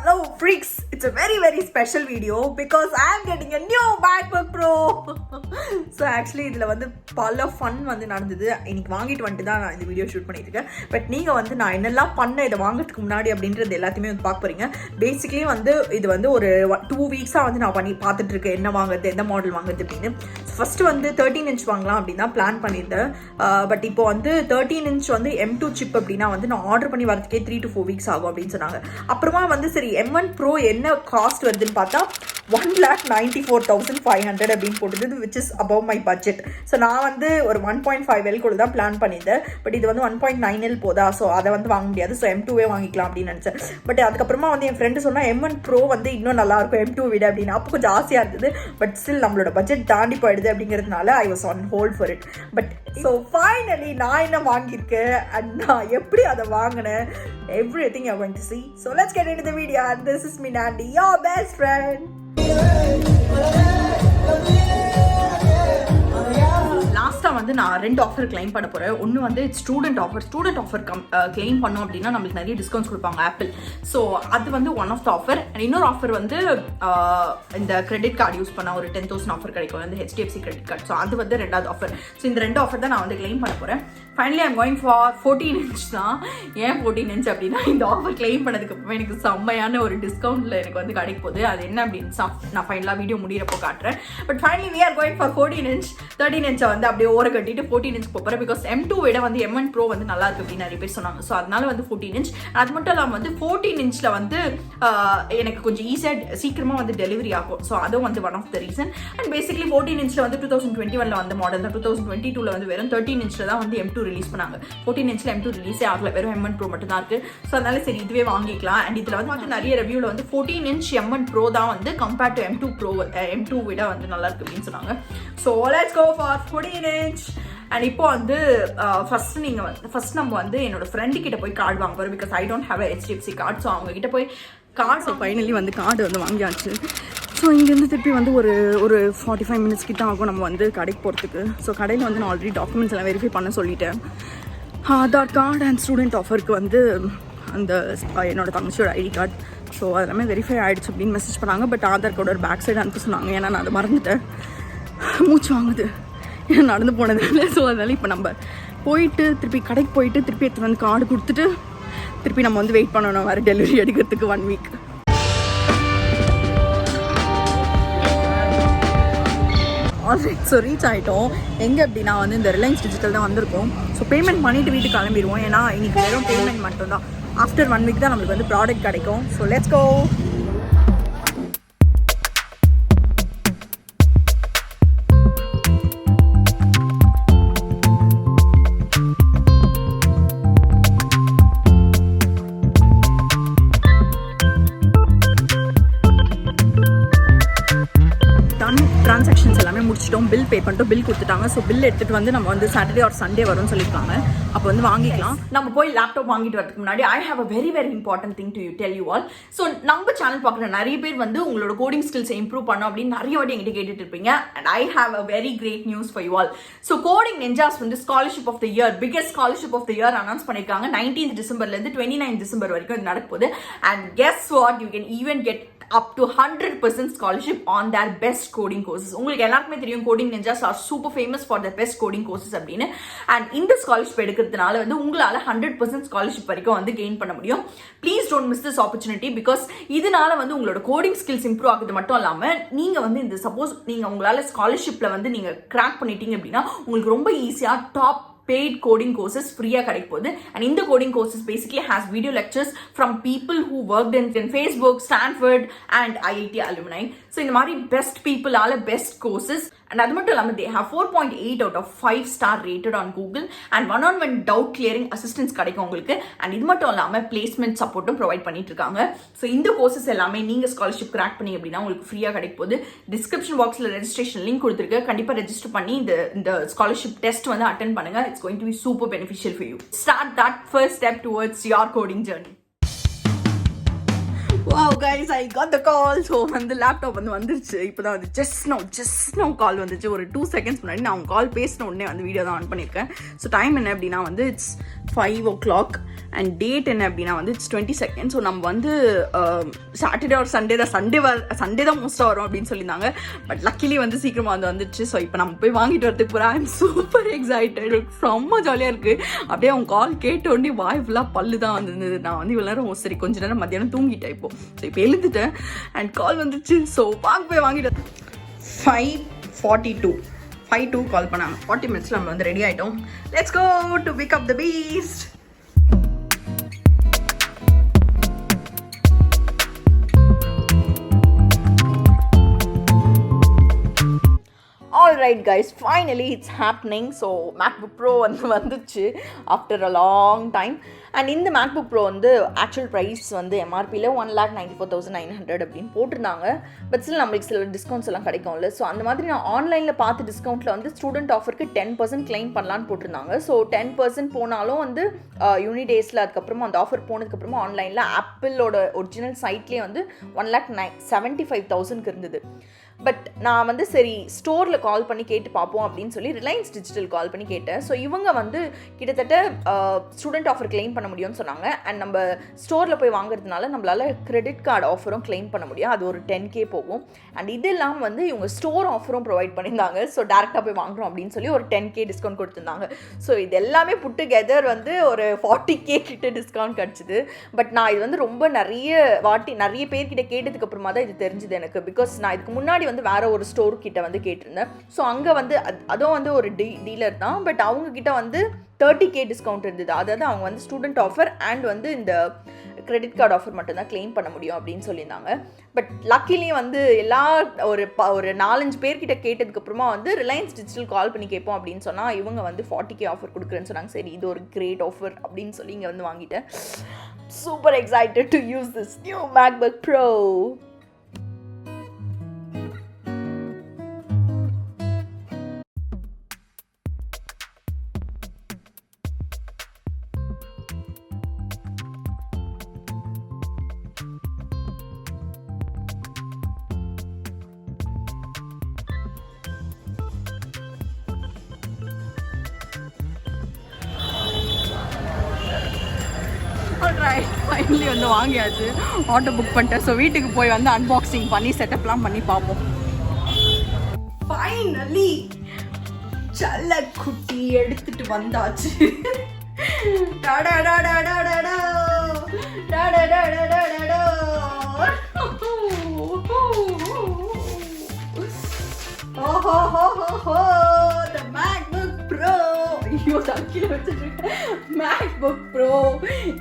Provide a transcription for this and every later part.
Hello freaks, it's a very special video because I am getting a new MacBook Pro. So actually இதுல வந்து பல fun வந்து நடந்தது. இன்னைக்கு வாங்கிட்டு வந்து தான் நான் இந்த வீடியோ ஷூட் பண்ணிட்டு இருக்கேன். பட் நீங்க வந்து நான் என்னெல்லாம் பண்ண இத வாங்குறதுக்கு முன்னாடி அப்படின்றது எல்லாத்தையுமே வந்து பார்க்க போறீங்க. பேசிக்கலி வந்து இது வந்து ஒரு 2 வீக்ஸா வந்து நான் பண்ணி பார்த்துட்டு இருக்கேன் என்ன வாங்குறது எந்த மாடல் வாங்குறது அப்படின்னு. ஃபர்ஸ்ட் வந்து 13 இன்ச் வாங்கலாம் அப்படின்னு தான் பிளான் பண்ணியிருந்தேன். பட் இப்போ வந்து 13 இன்ச் வந்து M2 சிப் அப்படின்னா வந்து நான் ஆர்டர் பண்ணி வரதுக்கே 3 to 4 வீக்ஸ் ஆகும் அப்படின்னு சொன்னாங்க. அப்புறமா வந்து சரி M1 Pro என்ன காஸ்ட் வருதுன்னு பார்த்தா 1,94,500 அப்படின்னு போட்டது, which is above my budget. So நான் வந்து ஒரு 1.5L கூட தான் பிளான் பண்ணியிருந்தேன். பட் இது வந்து 1.9L போதா, ஸோ அதை வந்து வாங்க முடியாது. ஸோ M2வே வாங்கிக்கலாம் அப்படின்னு நினச்சேன். பட் அதுக்கப்புறமா வந்து என் ஃப்ரெண்டு சொன்னால் M1 Pro வந்து இன்னும் நல்லா இருக்கும் M2 விட அப்படின்னு. அப்போ கொஞ்சம் ஆசையாக இருந்தது. பட் ஸ்டில் நம்மளோட பட்ஜெட் தாண்டி போயிடுது அப்படிங்கிறதுனால I was on hold for it. But so finally நான் என்ன வாங்கியிருக்கேன் அண்ட் நான் எப்படி அதை வாங்கினேன், everything you're going to see. So let's get into the video. And this is me, Nandi, your best friend. லாஸ்ட்டாக வந்து நான் 2 ஆஃபர் கிளைம் பண்ண போகிறேன். ஒன்று வந்து ஸ்டூடெண்ட் ஆஃபர் கிளைம் பண்ணோம் அப்படின்னா நம்மளுக்கு நிறைய டிஸ்கவுண்ட்ஸ் கொடுப்பாங்க ஆப்பிள். ஸோ அது வந்து one of the offer. And இன்னொரு ஆஃபர் வந்து இந்த கிரெடிட் கார்டு யூஸ் பண்ணால் ஒரு 10,000 ஆஃபர் கிடைக்கும், வந்து HDFC கிரெடிட் கார்டு. ஸோ அது வந்து 2வது ஆஃபர். ஸோ இந்த 2 ஆஃபர் தான் நான் வந்து கிளைம் பண்ண போகிறேன். Finally I'm going for 14 inch தான். ஏன் 14 இன்ச் அப்படின்னா இந்த ஆஃபர் கிளைம் பண்ணதுக்கு அப்புறம் எனக்கு செம்மையான ஒரு டிஸ்கவுண்ட்டில் எனக்கு வந்து கிடைக்க போகுது. அது என்ன அப்படின்னு நான் ஃபைனலாக வீடியோ முடிகிறப்போ காட்டுறேன். But finally we are going for 14 inch. 13 இன்ச்சை வந்து அப்படியே ஓர கட்டிட்டு 14 இன்ச் போகிறேன். பிகாஸ் M2 விட வந்து M1 Pro வந்து நல்லா இருக்கு அப்படின்னு நிறைய பேர் சொன்னாங்க. ஸோ அதனால வந்து 14 இன்ச். அது மட்டும் இல்லாமல் வந்து 14 இன்ச்சில் வந்து எனக்கு கொஞ்சம் ஈஸியாக சீக்கிரமாக வந்து டெலிவரி ஆகும். ஸோ அதுவும் வந்து one of the reason. And basically 14 இன்ச்சில் வந்து 2021 வந்த மாடல் தான். 2022 வந்து வெறும் 13 இன்ச்சில் தான் வந்து M2 ரிலீஸ் பண்ணாங்க. 14 இன்ச்சில் M2 ரிலீஸே ஆகல, வெறும் M1 Pro மட்டும் தான் இருக்கு. ஸோ அதனால சரி இதுவே வாங்கிக்கலாம். அண்ட் இதில் வந்து நிறைய ரிவ்யூவில் வந்து 14 இன்ச் M1 Pro தான் வந்து compared to M2 Pro M2 விட வந்து நல்லா இருக்கு அப்படின்னு சொன்னாங்க. So let's go for 14 inch. And இப்போ வந்து ஃபர்ஸ்ட் நம்ம வந்து என்னோட ஃப்ரெண்டு கிட்ட போய் கார்டு வாங்க போகிறோம். Because I don't have HDFC card. So அவங்க கிட்ட போய் கார்டு. ஸோ ஃபைனலி வந்து கார்டு வந்து வாங்கியாச்சு. ஸோ இங்கேருந்து திருப்பி வந்து ஒரு 45 மினிட்ஸ் கிட்ட ஆகும் நம்ம வந்து கடைக்கு போகிறதுக்கு. ஸோ கடையில் வந்து நான் ஆல்ரெடி டாக்குமெண்ட்ஸ் எல்லாம் வெரிஃபை பண்ண சொல்லிட்டேன். ஆதார் கார்டு அண்ட் ஸ்டூடெண்ட் ஆஃபருக்கு வந்து அந்த என்னோட தங்கச்சியோட ஐடி கார்டு. ஸோ அதெல்லாமே வெரிஃபை ஆகிடுச்சு அப்படின்னு மெசேஜ் பண்ணாங்க. பட் ஆதார் கார்டு ஒரு பேக் சைடு அனுப்ப சொன்னாங்க. ஏன்னா நான் அதை மறந்துட்டேன். மூச்சு வாங்குது ஏன்னா நடந்து போனதுனால. ஸோ அதனால இப்போ நம்ம போயிட்டு திருப்பி கடைக்கு போயிட்டு திருப்பி எடுத்து வந்து கார்டு கொடுத்துட்டு திருப்பி நம்ம வந்து வெயிட் பண்ணணும் வேறு டெலிவரி எடுக்கிறதுக்கு 1 வீக். ஆல்ரைட். ஸோ ரீச் ஆகிட்டோம். எங்கே அப்படின்னா வந்து இந்த ரிலையன்ஸ் டிஜிட்டல் தான் வந்திருக்கோம். ஸோ பேமெண்ட் பண்ணிவிட்டு வீட்டுக்கு கிளம்பிடுவோம். ஏன்னா இன்றைக்கி வெறும் பேமெண்ட் மட்டும் தான். ஆஃப்டர் 1 வீக் தான் நம்மளுக்கு வந்து ப்ராடக்ட் கிடைக்கும். So let's go. ட்ரான்சாக்ஷன்ஸ் எல்லாமே முடிச்சிட்டோம். பில் பே பண்ணிட்டோம். பில் கொடுத்துட்டாங்க. ஸோ பில் எடுத்துகிட்டு வந்து நம்ம வந்து சாட்டர்டே ஆர் சண்டே வரும்னு சொல்லியிருக்காங்க. அப்போ வந்து வாங்கிக்கலாம். நம்ம போய் லேப்டாப் வாங்கிட்டு வரதுக்கு முன்னாடி ஐ have a very important thing to tell you all. So நம்ம சேனல் பார்க்குற நிறைய பேர் வந்து உங்களோட கோடிங் ஸ்கில்ஸை இம்ப்ரூவ் பண்ணோம் அப்படின்னு நிறைய வாட்டி எங்கிட்ட கேட்டுட்டு இருப்பீங்க. And I have a very great news for you all. So coding ninjas வந்து scholarship of the year, biggest scholarship of the year announce பண்ணியிருக்காங்க. 19th டிசம்பர்லேருந்து 29th டிசம்பர் வரைக்கும் இது நடக்க போகுது. And guess what, you can even get up to 100% scholarship on their best coding courses. உங்களுக்கு எல்லாருக்குமே தெரியும் coding ninjas are super famous for the best coding courses அப்படின்னு. அண்ட் இந்த ஸ்காலர்ஷிப் எடுக்கிறதுனால வந்து உங்களால் 100% ஸ்காலர்ஷிப் வரைக்கும் வந்து கெயின் பண்ண முடியும். Please don't miss this opportunity. Because இதனால வந்து உங்களோட கோடிங் ஸ்கில்ஸ் இம்ப்ரூவ் ஆகுது மட்டும் இல்லாமல் நீங்கள் வந்து இந்த சப்போஸ் நீங்கள் உங்களால் ஸ்காலர்ஷிப்பில் வந்து நீங்கள் கிராக் பண்ணிட்டீங்க அப்படின்னா உங்களுக்கு ரொம்ப ஈஸியாக டாப் paid coding courses ஃப்ரீயாக கிடைக்க போகுது. அண்ட் இந்த coding courses basically has video lectures from people who worked in Facebook, Stanford and IIT alumni. So இந்த மாதிரி பெஸ்ட் பீப்புளால் பெஸ்ட் கோர்சஸ். அண்ட் அது மட்டும் இல்லாமல் they have 4.8 out of 5 star rated on Google. And 1-on-1 doubt clearing assistance கிடைக்கும் உங்களுக்கு. And இது மட்டும் இல்லாமல் பிளேஸ்மெண்ட் சப்போர்ட்டும் ப்ரொவைட் பண்ணிட்டு இருக்காங்க. ஸோ இந்த கோர்சஸ் எல்லாமே நீங்கள் ஸ்காலர்ஷிப் கிராக் பண்ணி அப்படின்னா உங்களுக்கு ஃப்ரீயாக கிடைக்க போகுது. டிஸ்கிரிப்ஷன் பாக்ஸில் ரெஜிஸ்ட்ரேஷன் லிங்க் கொடுத்துருக்கு. கண்டிப்பாக ரெஜிஸ்டர் பண்ணி இந்த ஸ்காலர்ஷிப் டெஸ்ட் வந்து அட்டென்ட் பண்ணுங்க. It's going to be super beneficial for you. Start that first step towards your coding journey. Wow guys, I got the call. So வந்து லேப்டாப் வந்து வந்துருச்சு. இப்போ தான் வந்து just now கால் வந்துச்சு. ஒரு 2 seconds முன்னாடி நான் கால் பேசின உடனே வந்து வீடியோ தான் ஆன் பண்ணியிருக்கேன். ஸோ டைம் என்ன அப்படின்னா வந்து இட்ஸ் 5 o'clock. அண்ட் டேட் என்ன அப்படின்னா வந்து இட்ஸ் 22. ஸோ நம்ம வந்து சாட்டர்டே ஒரு சண்டே தான் மோஸ்ட்டாக வரும் அப்படின்னு சொல்லியிருந்தாங்க. பட் லக்கிலி வந்து சீக்கிரமாக வந்துடுச்சு. ஸோ இப்போ நம்ம போய் வாங்கிட்டு வரதுக்கு போகிறேன். I am super excited. ரொம்ப ஜாலியாக இருக்குது. அப்படியே அவங்க கால் கேட்ட உடனே வாய் ஃபுல்லாக பல்லு தான் வந்திருந்தது. நான் வந்து இவ்வளோ நேரம் சரி கொஞ்ச நேரம் மத்தியானம் தூங்கிட்டேன். இப்போ எழுந்துட்டேன் அண்ட் கால் வந்துச்சு. ஸோ போய் வாங்கிட்டு 5:42 கால் பண்ணாங்க. 40 minutes நம்ம வந்து ரெடி ஆகிட்டோம். Let's go to pick up the beast. Alright guys, finally it's happening. So MacBook Pro வந்துச்சு after a long time. And இந்த MacBook Pro வந்து ஆக்சுவல் ப்ரைஸ் வந்து எம்ஆர்பியில் 1,94,900 அப்படின்னு போட்டிருந்தாங்க. பட் ஸ்டில் நம்மளுக்கு சில டிஸ்கவுண்ட்ஸ் எல்லாம் கிடைக்கும்ல. ஸோ அந்த மாதிரி நான் ஆன்லைனில் பார்த்து டிஸ்கவுண்ட்டில் வந்து ஸ்டூடெண்ட் ஆஃபருக்கு 10% கிளைம் பண்ணலான்னு போட்டிருந்தாங்க. ஸோ 10% போனாலும் வந்து யூனிடேஸில் அதுக்கப்புறமா அந்த ஆஃபர் போனதுக்கப்புறமா ஆன்லைனில் ஆப்பிளோட ஒரிஜினல் சைட்லேயே வந்து 1,75,000 இருந்தது. பட் நான் வந்து சரி ஸ்டோரில் கால் பண்ணி கேட்டு பார்ப்போம் அப்படின்னு சொல்லி ரிலையன்ஸ் டிஜிட்டல் கால் பண்ணி கேட்டேன். ஸோ இவங்க வந்து கிட்டத்தட்ட ஸ்டூடெண்ட் ஆஃபர் கிளைம் பண்ண முடியும்னு சொன்னாங்க. அண்ட் நம்ம ஸ்டோரில் போய் வாங்குறதுனால நம்மளால் கிரெடிட் கார்டு ஆஃபரும் கிளைம் பண்ண முடியும். அது ஒரு 10K போகும். அண்ட் இது இல்லாமல் வந்து இவங்க ஸ்டோர் ஆஃபரும் ப்ரொவைட் பண்ணியிருந்தாங்க. ஸோ டேரெக்டாக போய் வாங்குறோம் அப்படின்னு சொல்லி ஒரு 10K டிஸ்கவுண்ட் கொடுத்துருந்தாங்க. ஸோ இது எல்லாமே புட்டு கெதர் வந்து ஒரு 40K கிட்ட டிஸ்கவுண்ட் கிடச்சிது. பட் நான் இது வந்து ரொம்ப நிறைய பேர்கிட்ட கேட்டதுக்கு அப்புறமா தான் இது தெரிஞ்சுது எனக்கு. பிகாஸ் நான் இதுக்கு முன்னாடி வந்து வேற ஒரு ஸ்டோர் கிட்ட வந்து கேட்டிருந்தேன். ஸோ அங்கே வந்து அதுவும் வந்து ஒரு டீலர் தான். பட் அவங்க கிட்ட வந்து 30K டிஸ்கவுண்ட் இருந்தது. அதாவது அவங்க வந்து ஸ்டூடெண்ட் ஆஃபர் அண்ட் வந்து இந்த கிரெடிட் கார்டு ஆஃபர் மட்டும்தான் கிளைம் பண்ண முடியும் அப்படின்னு சொல்லியிருந்தாங்க. பட் லக்கிலி வந்து ஒரு 4-5 பேர்கிட்ட கேட்டதுக்கப்புறமா வந்து ரிலையன்ஸ் டிஜிட்டல் கால் பண்ணி கேட்போம் அப்படின்னு சொன்னால் இவங்க வந்து 40K ஆஃபர் கொடுக்குறேன்னு சொன்னாங்க. சரி இது ஒரு கிரேட் ஆஃபர் அப்படின்னு சொல்லி இங்கே வந்து வாங்கிட்டேன். Super excited to use this new MacBook Pro. Finally வந்து வாங்கியாச்சு. ஆட்டோ புக் பண்ணிட்டேன். ஸோ வீட்டுக்கு போய் வந்து அன்பாக்சிங் பண்ணி செட்டப்லாம் பண்ணி பார்ப்போம். ஃபைனலி செல்ல குட்டி எடுத்துட்டு வந்தாச்சு. The MacBook Pro. ஐயோ தக்கில வச்சுருக்கேன். MacBook Pro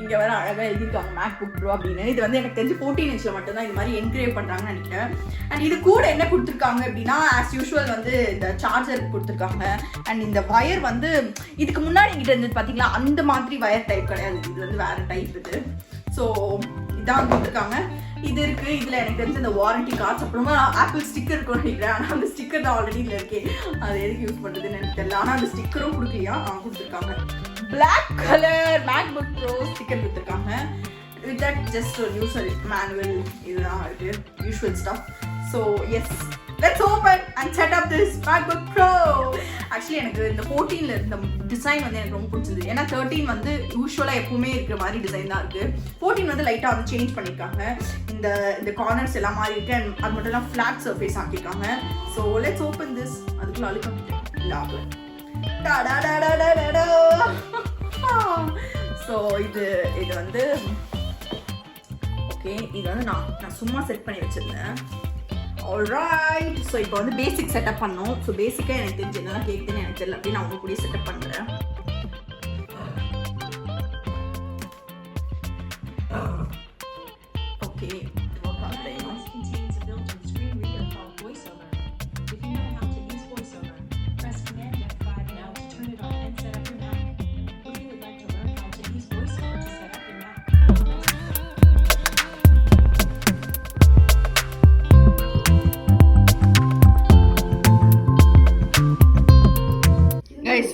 இங்கே வேற அழகாக எழுதியிருக்காங்க MacBook Pro அப்படின்னு. இது வந்து எனக்கு தெரிஞ்சு 14 inchல மட்டும்தான் இது மாதிரி என்கிரேவ் பண்ணுறாங்கன்னு நினைக்கிறேன். அண்ட் இது கூட என்ன கொடுத்துருக்காங்க அப்படின்னா ஆஸ் யூஷுவல் வந்து இந்த சார்ஜர் கொடுத்துருக்காங்க. அண்ட் இந்த வயர் வந்து இதுக்கு முன்னாடி எங்கிட்ட இருந்தது பார்த்தீங்களா, அந்த மாதிரி வயர் டைப் கிடையாது. இது வந்து வேற டைப் இது. ஸோ இதான் கொடுத்துருக்காங்க. இது இருக்கு. இதில் எனக்கு தெரிஞ்ச இந்த வாரண்டி கார்ட்ஸ் அப்புறமா ஆப்பிள் ஸ்டிக்கர் இருக்கும்னு நினைக்கிறேன். ஆனால் அந்த ஸ்டிக்கர் தான் ஆல்ரெடி இதில் இருக்கே. அது எதுக்கு யூஸ் பண்ணுறதுன்னு எனக்கு தெரியல. ஆனால் அந்த ஸ்டிக்கரும் கொடுக்கலையா கொடுத்துருக்காங்க. Black colour MacBook Pro sticker கொடுத்துருக்காங்க. With that just a user manual இதுதான் இருக்கு, usual stuff. So yes, let's open and set up this MacBook Pro. Actually எனக்கு இந்த 14ல இருந்த டிசைன் வந்து எனக்கு ரொம்ப பிடிச்சிருந்தது. ஏன்னா 13 வந்து யூஷுவலாக எப்பவுமே இருக்கிற மாதிரி டிசைன் தான் இருக்குது. 14 வந்து லைட்டாக வந்து சேஞ்ச் பண்ணியிருக்காங்க. இந்த கார்னர்ஸ் எல்லாம் மாறி இருக்கு. அண்ட் அது மட்டும் எல்லாம் ஃப்ளாட் சர்ஃபேஸ் ஆக்கியிருக்காங்க. So let's open this. அதுக்குள்ள அழுக்க இல்லை. ஸோ இது வந்து ஓகே. இது வந்து நான் சும்மா செட் பண்ணி வச்சிருந்தேன். ஆல்ரைட். ஸோ இப்போ வந்து பேசிக் செட்டப் பண்ணோம். ஸோ பேசிக்காக எனக்கு தெரிஞ்சு என்னெல்லாம் கேட்குதுன்னு எனக்கு தெரியல. அப்படின்னு நான் உங்க கூட செட்டப் பண்ணுறேன். ஓகே.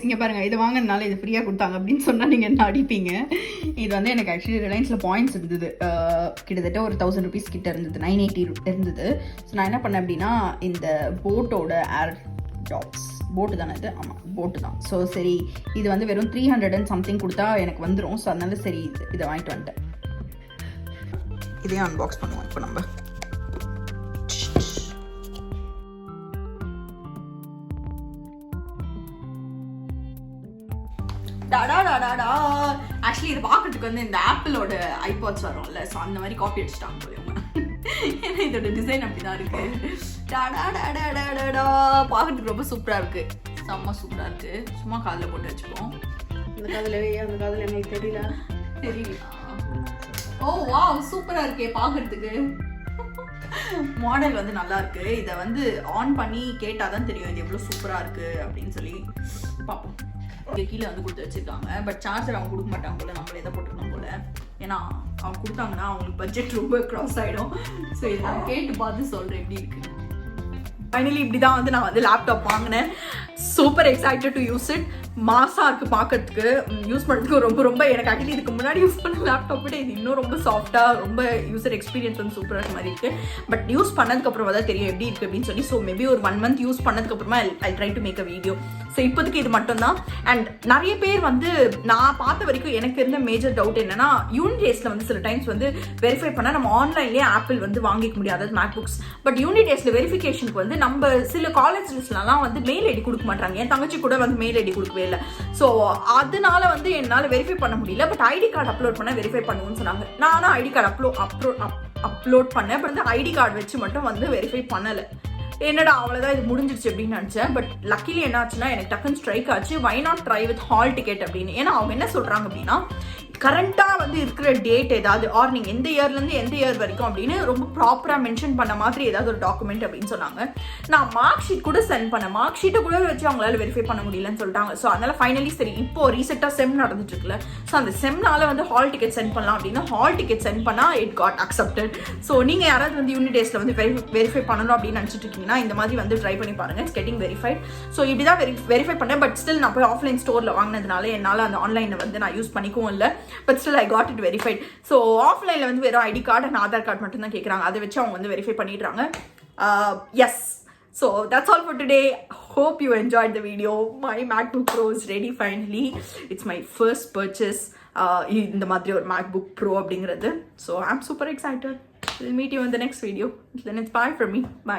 இங்கே பாருங்கள், இது வாங்கினால இது ஃப்ரீயாக கொடுத்தாங்க அப்படின்னு சொன்னால் நீங்கள் என்ன அடிப்பீங்க. இது வந்து எனக்கு ஆக்சுவலி ரிலையன்ஸில் பாயிண்ட்ஸ் இருந்தது. கிட்டத்தட்ட ஒரு 1000 rupees கிட்ட இருந்தது. 980 இருந்தது. ஸோ நான் என்ன பண்ணேன் அப்படின்னா இந்த போட்டோட டாப்ஸ் போட்டு தானே இது, ஆமாம் போட்டு தான். ஸோ சரி இது வந்து வெறும் 300 and something கொடுத்தா எனக்கு வந்துடும். ஸோ அதனால சரி இதை வாங்கிட்டு வந்துட்டேன். இதையும் அன்பாக்ஸ் பண்ணுவோம் இப்போ நம்ம. ஆக்சுவலி இது பார்க்கறதுக்கு வந்து இந்த ஆப்பிளோட ஐபாட்ஸ் வரும்ல, ஸோ அந்த மாதிரி காப்பி அடிச்சுட்டாங்க போல. ஏன்னா இதோட டிசைன் அப்படிதான் இருக்கு. பார்க்கறதுக்கு ரொம்ப சூப்பரா இருக்கு, செம்ம சூப்பரா இருக்கு. சும்மா காதில் போட்டு வச்சுப்போம். அந்த காதில் எனக்கு தெரியல. ஓ வாவ், சூப்பரா இருக்கே பார்க்கறதுக்கு. மாடல் வந்து நல்லா இருக்கு. இதை வந்து ஆன் பண்ணி கேட்டாதான் தெரியும் இது எவ்வளவு சூப்பரா இருக்கு அப்படின்னு சொல்லி. பார்ப்போம். கீழே வந்து கொடுத்து வச்சிருக்காங்க. பட் சார்ஜர் அவங்க கொடுக்க மாட்டாங்க போல, நம்மளே தான் போட்டுக்கணும் போல. ஏன்னா அவங்க கொடுத்தாங்கன்னா அவங்களுக்கு பட்ஜெட் ரொம்ப கிராஸ் ஆகிடும். ஸோ இதை நான் கேட்டு பார்த்து சொல்கிறேன் எப்படி இருக்கு. ஃபைனலி இப்படி தான் வந்து நான் வந்து லேப்டாப் வாங்கினேன். Super excited to use it. மாசாக இருக்குது பார்க்கறதுக்கு, யூஸ் பண்ணுறதுக்கு ரொம்ப ரொம்ப எனக்கு ஆக்சுவலி இதுக்கு முன்னாடி யூஸ் பண்ண லேப்டாப் விட இது இன்னும் ரொம்ப சாஃப்டாக, ரொம்ப யூசர் எக்ஸ்பீரியன்ஸ் வந்து சூப்பராக இருக்க மாதிரி இருக்குது. பட் யூஸ் பண்ணதுக்கப்புறமா தான் தெரியும் எப்படி இருக்குது அப்படின்னு சொல்லி. ஸோ மேபி ஒரு 1 month யூஸ் பண்ணதுக்கப்புறமா I try to make a video. So இப்போதைக்கு இது மட்டும் தான். அண்ட் நிறைய பேர் வந்து நான் பார்த்த வரைக்கும் எனக்கு இருந்த மேஜர் டவுட் என்னன்னா, யூனிட் டேஸில் வந்து சில டைம்ஸ் வந்து வெரிஃபை பண்ணால் நம்ம ஆன்லைன்லேயே ஆப்பிள் வந்து வாங்கிக்க முடியாது மேக்புக்ஸ். பட் யூனிட் டேஸில் வெரிஃபிகேஷனுக்கு வந்து நம்ம சில காலேஜஸ்லாம் வந்து மெயில் ஐடி கொடுக்க மாட்டாங்க. என் தங்கச்சி கூட வந்து மெயில் ஐடி கொடுக்கவே இல்லை. ஸோ அதனால வந்து என்னால் வெரிஃபை பண்ண முடியல. பட் ஐடி கார்டு அப்லோட் பண்ண வெரிஃபை பண்ணுவோம்னு சொன்னாங்க. நானும் ஐடி கார்டு அப்லோட் பண்ணேன். பட் வந்து ஐடி கார்டு வச்சு மட்டும் வந்து வெரிஃபை பண்ணலை. என்னடா அவ்வளோதான் இது முடிஞ்சிருச்சு அப்படின்னு நினச்சேன். பட் லக்கிலி என்ன ஆச்சுன்னா எனக்கு டக்குன்னு ஸ்ட்ரைக் ஆச்சு, why not try with hall ticket அப்படின்னு. ஏன்னா அவங்க என்ன சொல்கிறாங்க அப்படின்னா, கரண்ட்டாக வந்து இருக்கிற டேட் ஏதாவது, ஆர் நீங்கள் எந்த இயர்லேருந்து எந்த இயர் வரைக்கும் அப்படின்னு ரொம்ப ப்ராப்பராக மென்ஷன் பண்ண மாதிரி ஏதாவது ஒரு டாக்குமெண்ட் அப்படின்னு சொன்னாங்க. நான் மார்க் ஷீட் கூட சென்ட் பண்ணேன். மார்க் ஷீட்டை கூட வச்சு அவங்களால வெரிஃபை பண்ண முடியலன்னு சொல்லிட்டாங்க. ஸோ அதனால் ஃபைனலி சரி இப்போ ரீசெண்டாக செம் நடந்துட்டு இருக்குல்ல, ஸோ அந்த செம்னால வந்து ஹால் டிக்கெட் சென்ட் பண்ணலாம் அப்படின்னா ஹால் டிக்கெட் சென்ட் பண்ணால் இட் காட் அக்செப்டட். ஸோ நீங்கள் யாராவது வந்து யூனிட் டேஸில் வந்து வெரிஃபை பண்ணணும் அப்படின்னு நினச்சிட்டு இருக்கீங்கன்னா இந்த மாதிரி வந்து ட்ரை பண்ணி பாருங்கள். It's getting verified. ஸோ இப்படி தான் வெரிஃபை பண்ணேன். பட் ஸ்டில் நான் போய் ஆஃப்லைன் ஸ்டோரில் வாங்கினதுனால என்னால் அந்த ஆன்லைனில் வந்து நான் யூஸ் பண்ணிக்கவும் இல்லை. But still I got it verified. So ஆஃப்லைனில் வந்து வெறும் ID card and Aadhaar card மட்டும் தான் கேட்குறாங்க. அதை வச்சு அவங்க வந்து வெரிஃபை பண்ணிடுறாங்க. Yes. So that's all for today. Hope you enjoyed the video. My MacBook Pro is ready finally. It's my first purchase. இந்த மாதிரி ஒரு MacBook Pro அப்படிங்கிறது. So I'm super excited. We'll meet you in the next video. Then it's bye from me. Bye.